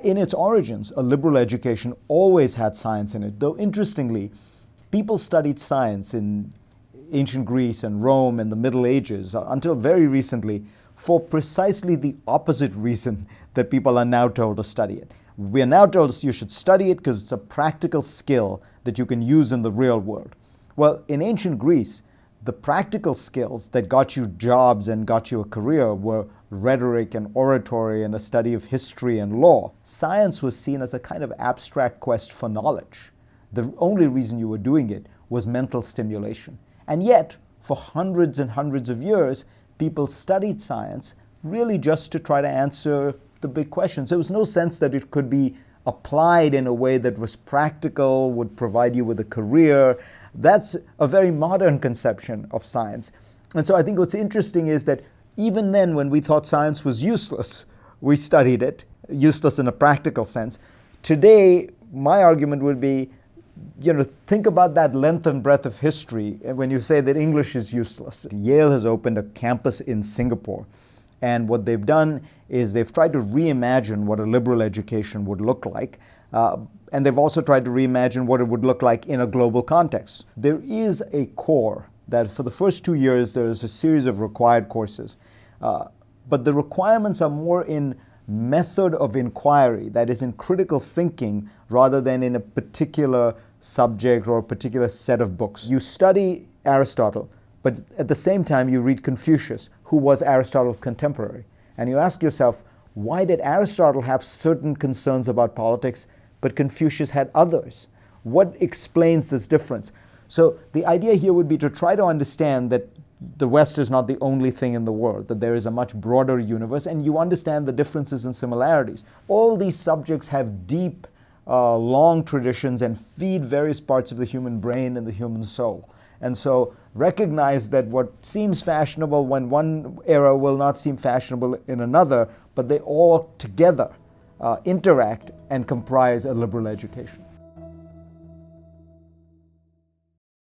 In its origins, a liberal education always had science in it, though interestingly, people studied science in ancient Greece and Rome and the Middle Ages until very recently for precisely the opposite reason that people are now told to study it. We are now told you should study it because it's a practical skill that you can use in the real world. Well, in ancient Greece, the practical skills that got you jobs and got you a career were rhetoric and oratory and a study of history and law. Science was seen as a kind of abstract quest for knowledge. The only reason you were doing it was mental stimulation. And yet, for hundreds and hundreds of years, people studied science really just to try to answer the big questions. There was no sense that it could be applied in a way that was practical, would provide you with a career. That's a very modern conception of science. And so I think what's interesting is that even then, when we thought science was useless, we studied it, useless in a practical sense. Today, my argument would be, think about that length and breadth of history when you say that English is useless. Yale has opened a campus in Singapore. And what they've done is they've tried to reimagine what a liberal education would look like. And they've also tried to reimagine what it would look like in a global context. There is a core that for the first 2 years, there is a series of required courses. But the requirements are more in method of inquiry, that is in critical thinking, rather than in a particular subject or a particular set of books. You study Aristotle, but at the same time you read Confucius, who was Aristotle's contemporary. And you ask yourself, why did Aristotle have certain concerns about politics, but Confucius had others? What explains this difference? So the idea here would be to try to understand that the West is not the only thing in the world, that there is a much broader universe, and you understand the differences and similarities. All these subjects have deep, long traditions and feed various parts of the human brain and the human soul. And so recognize that what seems fashionable when one era will not seem fashionable in another, but they all together interact and comprise a liberal education.